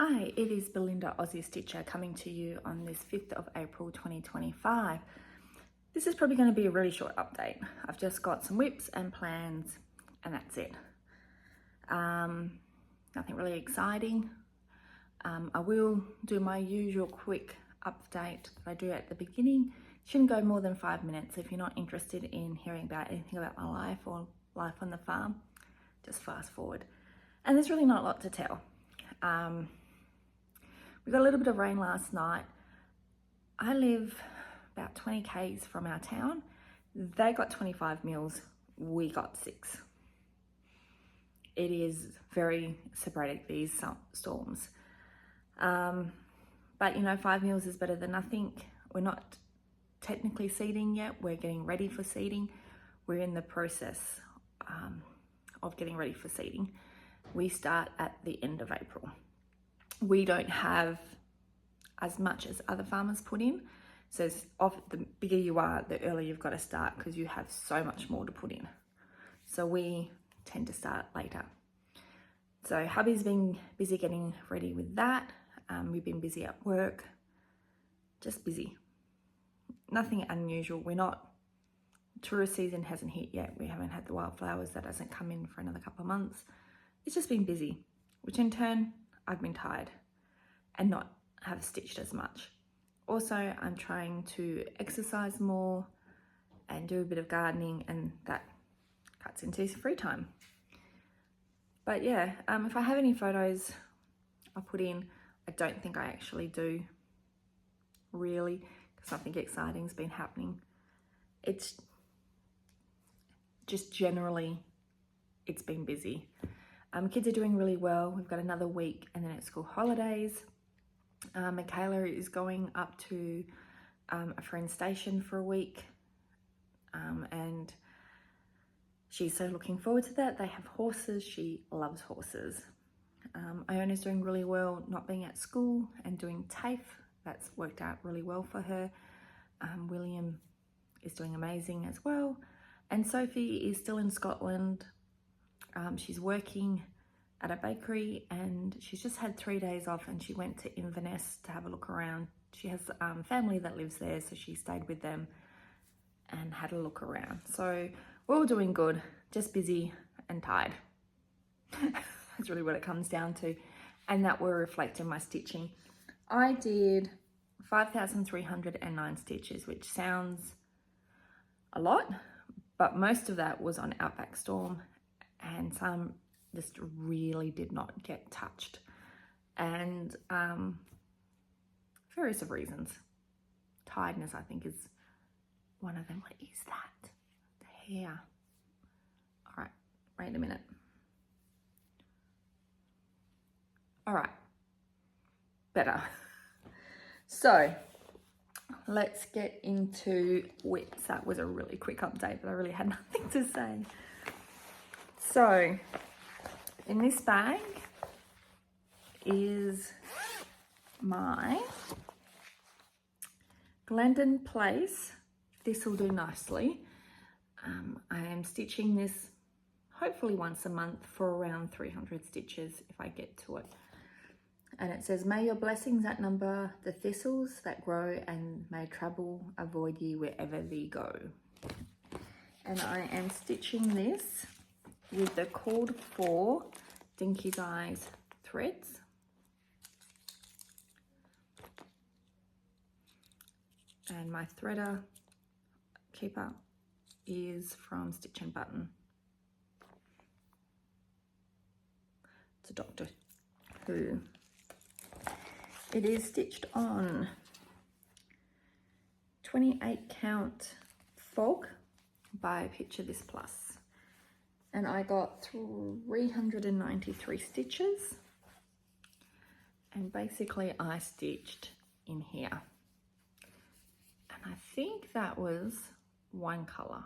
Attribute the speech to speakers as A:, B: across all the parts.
A: Hi, it is Belinda Aussie Stitcher coming to you on this 5th of April 2025. This is probably going to be a really short update. I've just got some whips and plans and that's it. Nothing really exciting. I will do my usual quick update that I do at the beginning. Shouldn't go more than 5 minutes. If you're not interested in hearing about anything about my life or life on the farm, just fast forward. And there's really not a lot to tell. We got a little bit of rain last night. I live about 20 k's from our town. They got 25 mils, we got 6. It is very sporadic, these storms. But you know, 5 mils is better than nothing. We're not technically seeding yet. We're getting ready for seeding. We're in the process of getting ready for seeding. We start at the end of April. We don't have as much as other farmers put in. So the bigger you are, the earlier you've got to start because you have so much more to put in. So we tend to start later. So hubby's been busy getting ready with that. We've been busy at work, just busy. Nothing unusual. Tourist season hasn't hit yet. We haven't had the wildflowers. That doesn't come in for another couple of months. It's just been busy, which in turn, I've been tired and not have stitched as much. Also, I'm trying to exercise more and do a bit of gardening, and that cuts into free time. But yeah, if I have any photos I'll put in, I don't think I actually do, really, because nothing exciting's been happening. It's just generally, it's been busy. Kids are doing really well. We've got another week and then it's school holidays. Michaela is going up to a friend's station for a week and she's so looking forward to that. They have horses. She loves horses. Iona's doing really well not being at school and doing TAFE. That's worked out really well for her. William is doing amazing as well. And Sophie is still in Scotland. She's working at a bakery and she's just had 3 days off and she went to Inverness to have a look around. She has family that lives there, so she stayed with them and had a look around. So we're all doing good, just busy and tired. That's really what it comes down to, and that will reflect in my stitching. I did 5,309 stitches, which sounds a lot, but most of that was on Outback Storm and some just really did not get touched, and various of reasons. Tiredness, I think, is one of them. What is that? The hair. All right, wait a minute. All right, better. So let's get into whips. That was a really quick update, but I really had nothing to say. So in this bag is my Glendon Place This'll Do Nicely. I am stitching this hopefully once a month for around 300 stitches if I get to it. And it says, may your blessings outnumber the thistles that grow, and may trouble avoid ye wherever thee go. And I am stitching this with the called for Dinky's Eyes threads. And my threader keeper is from StitchNButton. It's a Doctor Who. It is stitched on 28 count fog by Picture This Plus. And I got 393 stitches. And basically I stitched in here. And I think that was one color,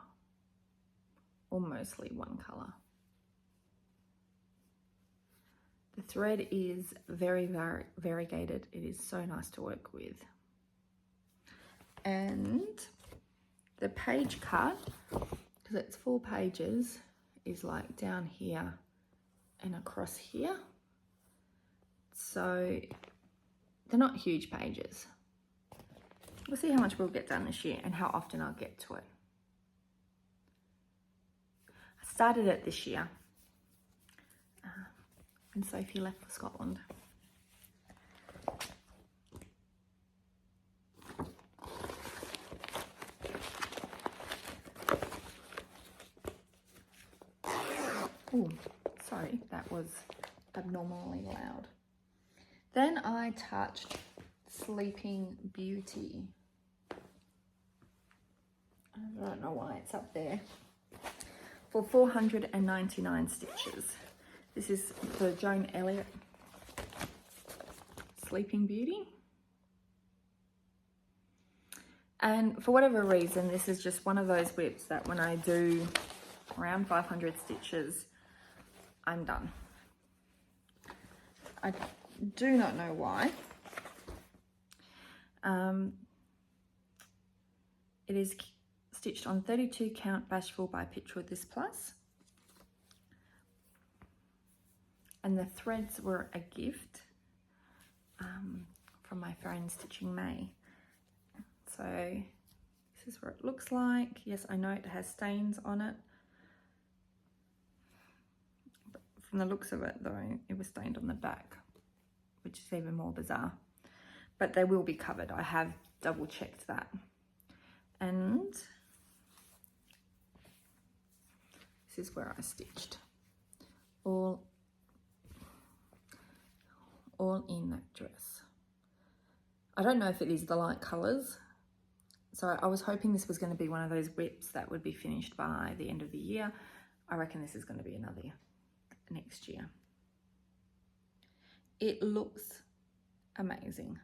A: or mostly one color. The thread is very variegated. It is so nice to work with. And the page cut, because it's 4 pages, is like down here and across here. So they're not huge pages. We'll see how much we'll get done this year and how often I'll get to it. I started it this year when Sophie left for Scotland. Oh, sorry, that was abnormally loud. Then I touched Sleeping Beauty. I don't know why it's up there. For 499 stitches. This is the Joan Elliott Sleeping Beauty. And for whatever reason, this is just one of those whips that when I do around 500 stitches, I'm done. I do not know why. It is stitched on 32 count Bashful by Pitch with This Plus. And the threads were a gift from my friend Stitching May. So this is what it looks like. Yes, I know it has stains on it. But from the looks of it though, it was stained on the back, which is even more bizarre. But they will be covered. I have double checked that. And this is where I stitched. All in that dress. I don't know if it is the light colours. So I was hoping this was going to be one of those whips that would be finished by the end of the year. I reckon this is going to be another next year. It looks amazing.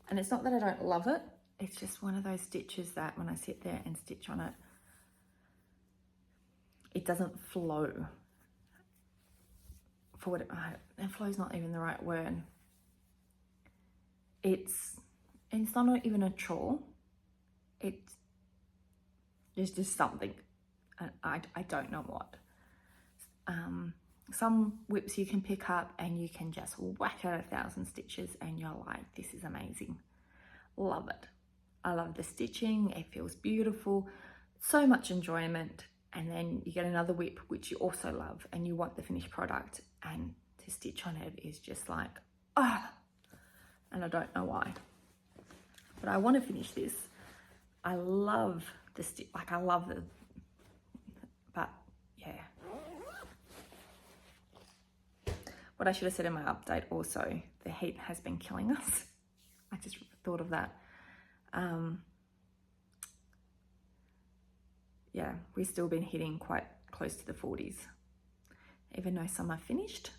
A: And it's not that I don't love it. It's just one of those stitches that when I sit there and stitch on it, it doesn't flow. For what and flow is not even the right word. It's not even a chore. It's just something. I don't know what. Some whips you can pick up and you can just whack out 1,000 stitches and you're like, this is amazing. Love it. I love the stitching. It feels beautiful. So much enjoyment. And then you get another whip, which you also love and you want the finished product, and to stitch on it is just like, ah, and I don't know why. But I want to finish this. I love the stitch, like I love the, but yeah. What I should have said in my update also, the heat has been killing us. I just thought of that. Yeah, we've still been hitting quite close to the 40s, even though summer finished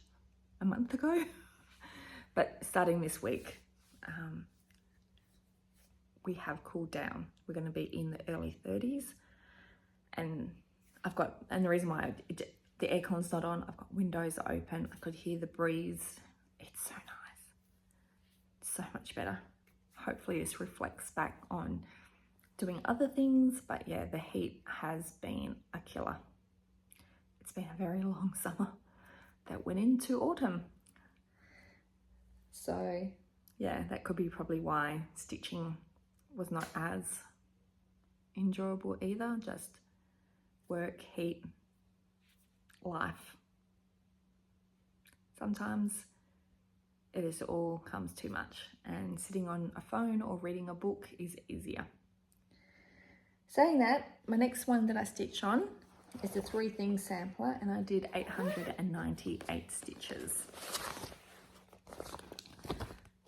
A: a month ago. But starting this week, we have cooled down. We're going to be in the early 30s, and the reason why the aircon's not on, I've got windows open. I could hear the breeze. It's so nice. It's so much better. Hopefully this reflects back on doing other things, but yeah, the heat has been a killer. It's been a very long summer that went into autumn. So yeah, that could be probably why stitching was not as enjoyable either. Just work, heat, life. Sometimes it just all comes too much, and sitting on a phone or reading a book is easier. Saying that, my next one that I stitch on is the 3 Things sampler, and I did 898 stitches.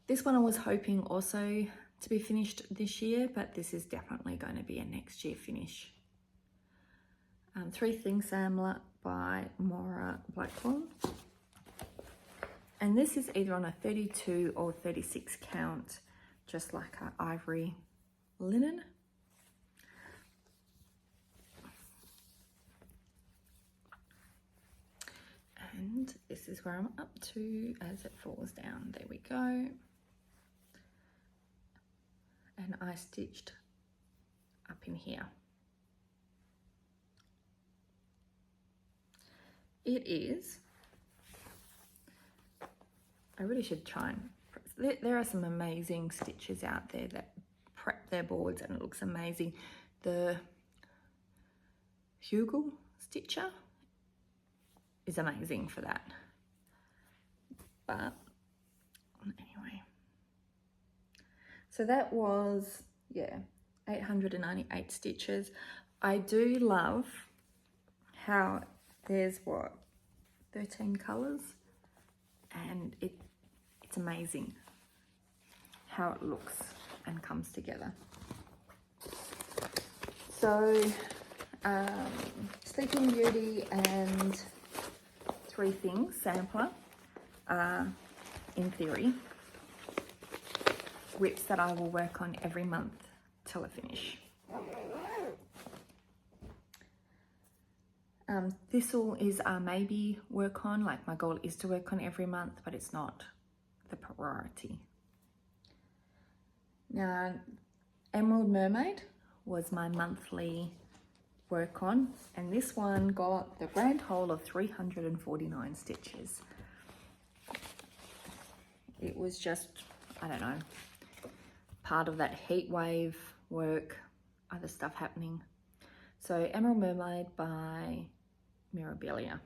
A: This one I was hoping also to be finished this year, but this is definitely going to be a next year finish. 3 Things sampler by Maura Blackwell. And this is either on a 32 or 36 count, just like our ivory linen. And this is where I'm up to as it falls down. There we go. And I stitched up in here. It is I really should try and, there are some amazing stitches out there that prep their boards and it looks amazing. The Hugel stitcher is amazing for that. But anyway, so that was, yeah, 898 stitches. I do love how there's what, 13 colors, and it's amazing how it looks and comes together. So Sleeping Beauty and Three Things sampler are, in theory, whips that I will work on every month till I finish. Thistle is a maybe work on, like my goal is to work on every month, but it's not the priority. Now, Emerald Mermaid was my monthly work on, and this one got the grand total of 349 stitches. It was just, I don't know, part of that heat wave work, other stuff happening. So Emerald Mermaid by Mirabilia.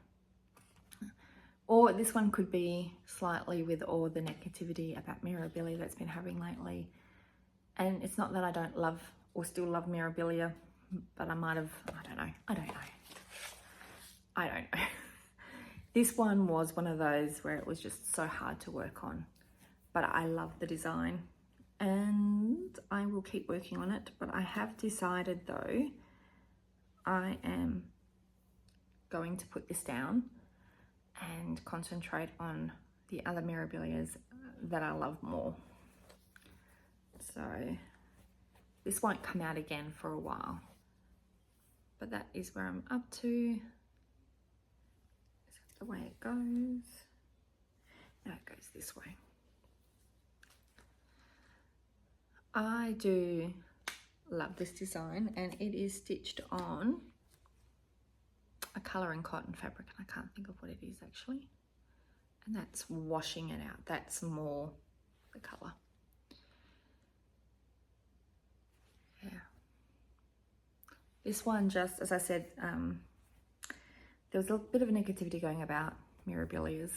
A: Or this one could be slightly with all the negativity about Mirabilia that's been having lately. And it's not that I don't love or still love Mirabilia, but I might have, I don't know. This one was one of those where it was just so hard to work on, but I love the design and I will keep working on it. But I have decided though, I am going to put this down and concentrate on the other Mirabilias that I love more. So this won't come out again for a while, but that is where I'm up to. Is that the way it goes? No, it goes this way. I do love this design, and it is stitched on a colour and cotton fabric. I can't think of what it is actually, and that's washing it out. That's more the colour. Yeah, this one, just as I said, there was a bit of a negativity going about Mirabilias,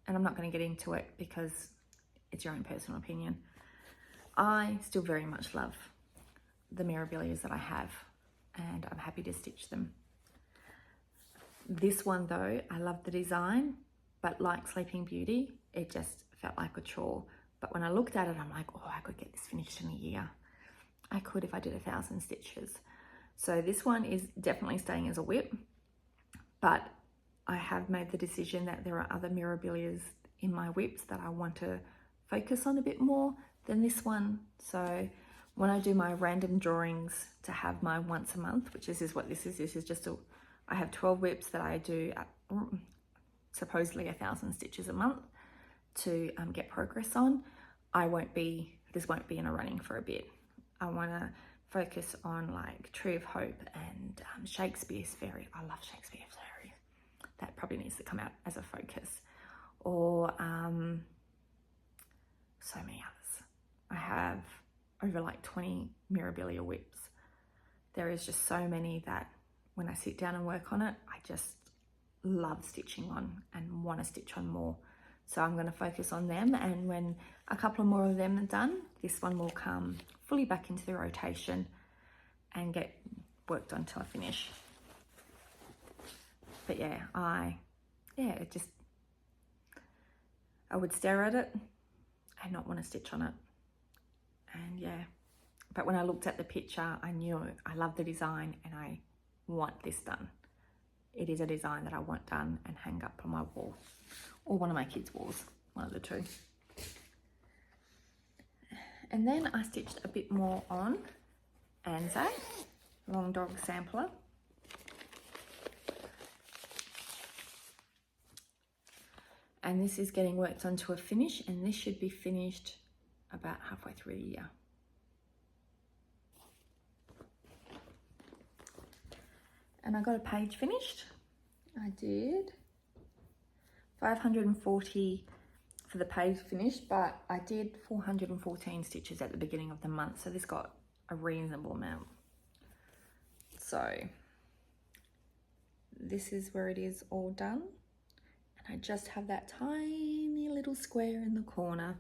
A: and I'm not going to get into it because it's your own personal opinion. I still very much love the Mirabilias that I have, and I'm happy to stitch them. This one though, I love the design, but like Sleeping Beauty, it just felt like a chore. But when I looked at it, I'm like, oh, I could get this finished in a year. I could if I did 1,000 stitches. So this one is definitely staying as a whip, but I have made the decision that there are other Mirabilias in my whips that I want to focus on a bit more than this one. So when I do my random drawings to have my once a month, which is what this is just I have 12 whips that I do at supposedly 1,000 stitches a month to get progress on. This won't be in a running for a bit. I want to focus on like Tree of Hope and Shakespeare's Fairy. I love Shakespeare's Fairy. That probably needs to come out as a focus. Or so many others. I have over like 20 Mirabilia whips. There is just so many that when I sit down and work on it, I just love stitching on and want to stitch on more. So I'm going to focus on them, and when a couple more of them are done, this one will come fully back into the rotation and get worked on till I finish. But yeah, I would stare at it and not want to stitch on it. And yeah, but when I looked at the picture, I knew I love the design and I want this done. It is a design that I want done and hang up on my wall, or one of my kids' walls, one of the two. And then I stitched a bit more on Anzac, Long Dog Sampler. And this is getting worked on to a finish, and this should be finished about halfway through the year. And I got a page finished. I did 540 for the page finish, but I did 414 stitches at the beginning of the month, so this got a reasonable amount. So this is where it is all done, and I just have that tiny little square in the corner.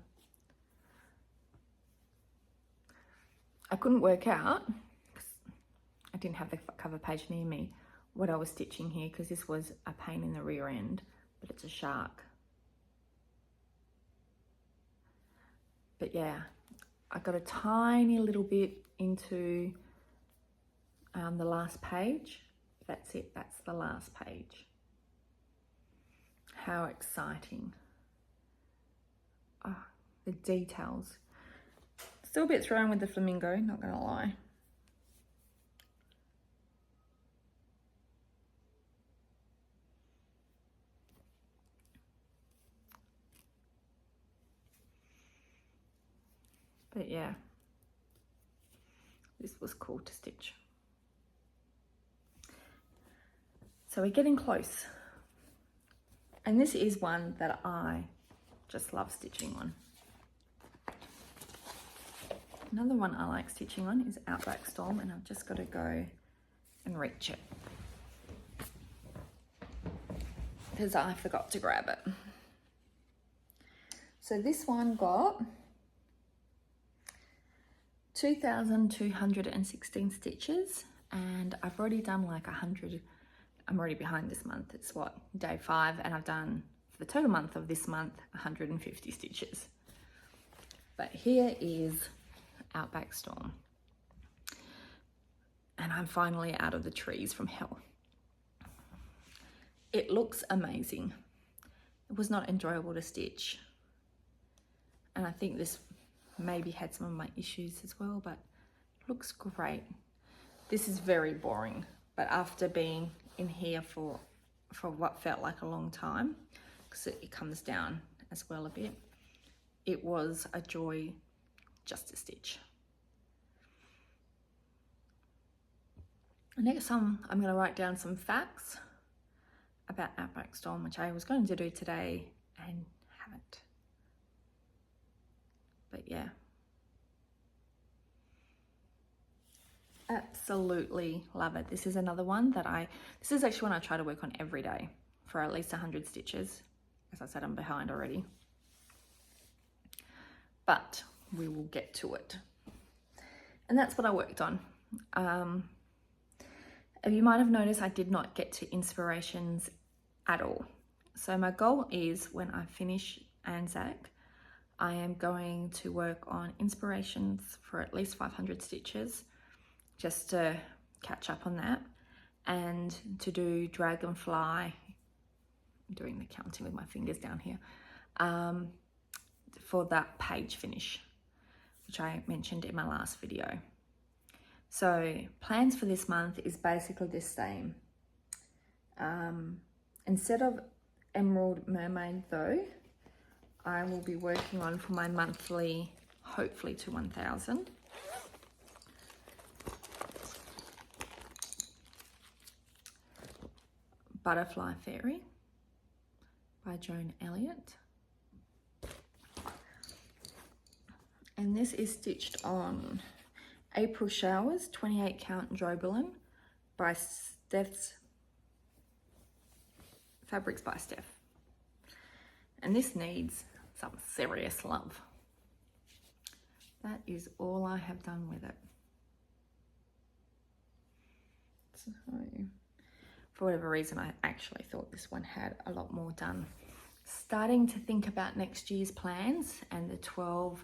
A: I couldn't work out, because I didn't have the cover page near me, what I was stitching here, because this was a pain in the rear end, but it's a shark. But yeah, I got a tiny little bit into the last page. That's it, that's the last page. How exciting. Oh, the details. Still a bit thrown with the flamingo, not gonna lie. But yeah, this was cool to stitch. So we're getting close. And this is one that I just love stitching on. Another one I like stitching on is Outback Storm, and I've just got to go and reach it, because I forgot to grab it. So this one got 2,216 stitches, and I've already done like 100. I'm already behind this month. It's what, day 5, and I've done for the total month of this month 150 stitches. But here is Outback Storm, and I'm finally out of the trees from hell. It looks amazing. It was not enjoyable to stitch, and I think this maybe had some of my issues as well, but it looks great. This is very boring, but after being in here for what felt like a long time, because it comes down as well a bit, it was a joy just to stitch. Next I'm going to write down some facts about Outback Storm, which I was going to do today and haven't. But yeah, absolutely love it. This is another one that this is actually one I try to work on every day for at least 100 stitches. As I said, I'm behind already, but we will get to it. And that's what I worked on. You might have noticed I did not get to inspirations at all. So my goal is, when I finish Anzac, I am going to work on inspirations for at least 500 stitches, just to catch up on that, and to do Dragonfly, I'm doing the counting with my fingers down here, for that page finish, which I mentioned in my last video. So plans for this month is basically the same. Instead of Emerald Mermaid though, I will be working on for my monthly, hopefully to 1,000. Butterfly Fairy by Joan Elliott. And this is stitched on April Showers 28 count Joberlin by Steph's Fabrics by Steph. And this needs some serious love. That is all I have done with it. So, for whatever reason, I actually thought this one had a lot more done. Starting to think about next year's plans and the 12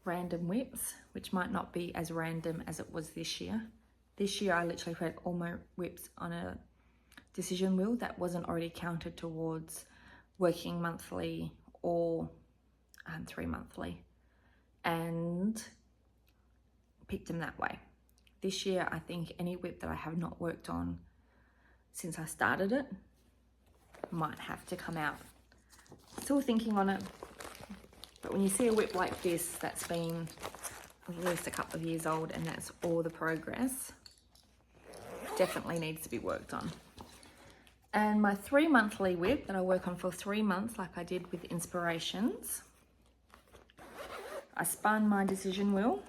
A: random whips, which might not be as random as it was this year. This year, I literally put all my whips on a decision wheel that wasn't already counted towards working monthly or 3 monthly, and picked them that way. This year, I think any whip that I have not worked on since I started it might have to come out. Still thinking on it, but when you see a whip like this that's been at least a couple of years old and that's all the progress, definitely needs to be worked on. And my 3 monthly WIP that I work on for 3 months, like I did with Inspirations. I spun my decision wheel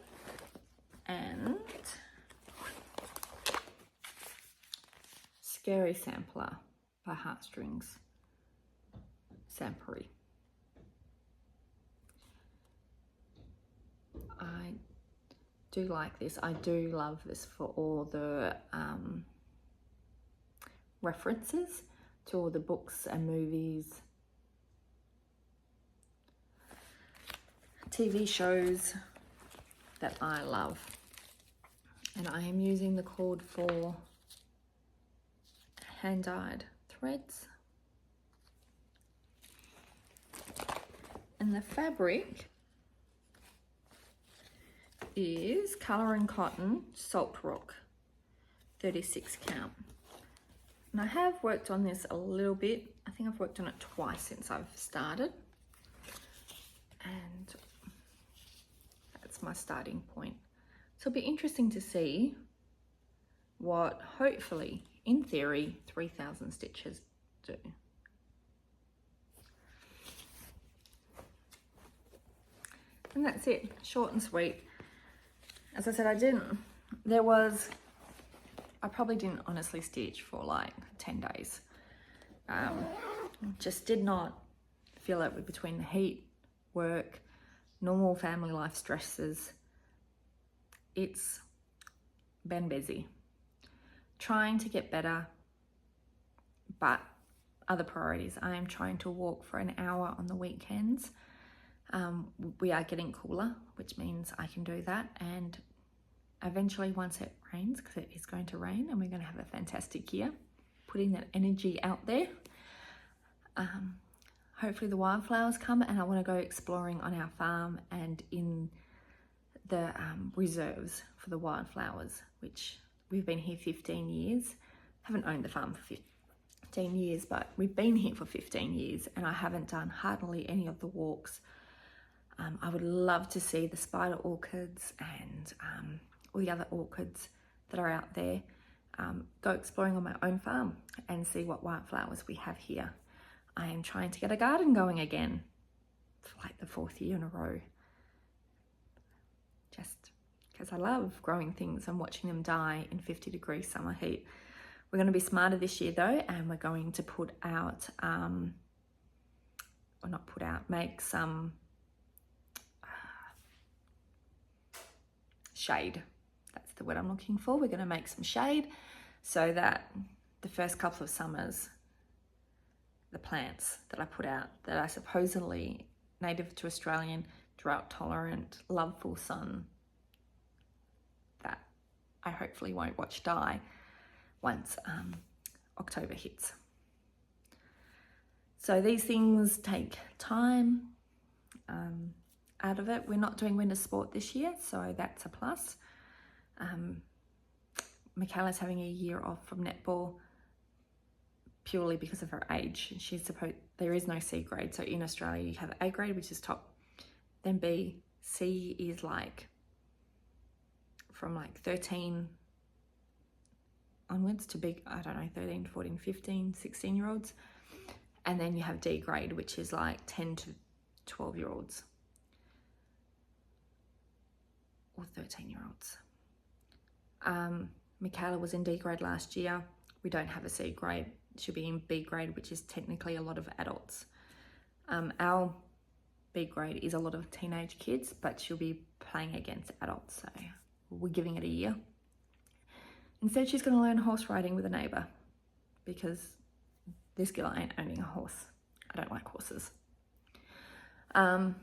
A: and Scary Sampler by Heartstrings Sampery. I do like this. I do love this for all the references to all the books and movies, TV shows that I love. And I am using the cord for hand-dyed threads. And the fabric is Colour and Cotton Salt Rock 36 count. And I have worked on this a little bit. I think I've worked on it twice since I've started. And that's my starting point. So it'll be interesting to see what, hopefully, in theory, 3,000 stitches do. And that's it, short and sweet. As I said, I probably didn't honestly stitch for like 10 days. Just did not feel it between the heat, work, normal family life stresses. It's been busy. Trying to get better, but other priorities. I am trying to walk for an hour on the weekends. We are getting cooler, which means I can do that. And eventually, once it rains, because it is going to rain and we're going to have a fantastic year, putting that energy out there. Hopefully the wildflowers come, and I want to go exploring on our farm and in the reserves for the wildflowers, which we've been here 15 years. Haven't owned the farm for 15 years, but we've been here for 15 years and I haven't done hardly any of the walks. I would love to see the spider orchids and all the other orchids that are out there. Go exploring on my own farm and see what wildflowers we have here. I am trying to get a garden going again for like the 4th year in a row. Just because I love growing things and watching them die in 50-degree summer heat. We're going to be smarter this year though, and we're going to put out, make some shade. That's the word I'm looking for. We're going to make some shade so that the first couple of summers, the plants that I put out that are supposedly native to Australian, drought tolerant, love full sun, that I hopefully won't watch die once October hits. So these things take time out of it. We're not doing winter sport this year, so that's a plus. Michaela's having a year off from netball purely because of her age. There is no C grade. So in Australia, you have A grade, which is top, then B. C is like from like 13 onwards to big, I don't know, 13, 14, 15, 16-year-olds. And then you have D grade, which is like 10 to 12-year-olds or 13-year-olds. Michaela was in D grade last year. We don't have a C grade. She'll be in B grade, which is technically a lot of adults. Our B grade is a lot of teenage kids, but she'll be playing against adults, so we're giving it a year. Instead, she's going to learn horse riding with a neighbour because this girl ain't owning a horse. I don't like horses. So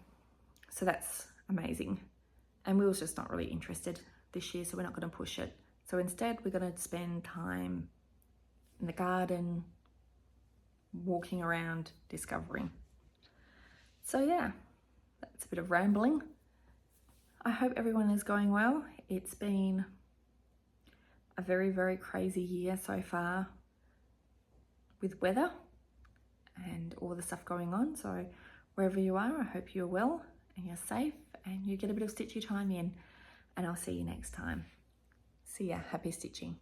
A: that's amazing. And we was just not really interested this year, so we're not going to push it. So instead, we're going to spend time in the garden, walking around, discovering. So yeah, that's a bit of rambling. I hope everyone is going well. It's been a very, very crazy year so far with weather and all the stuff going on. So wherever you are, I hope you're well and you're safe and you get a bit of stitchy time in, and I'll see you next time. See ya, happy stitching.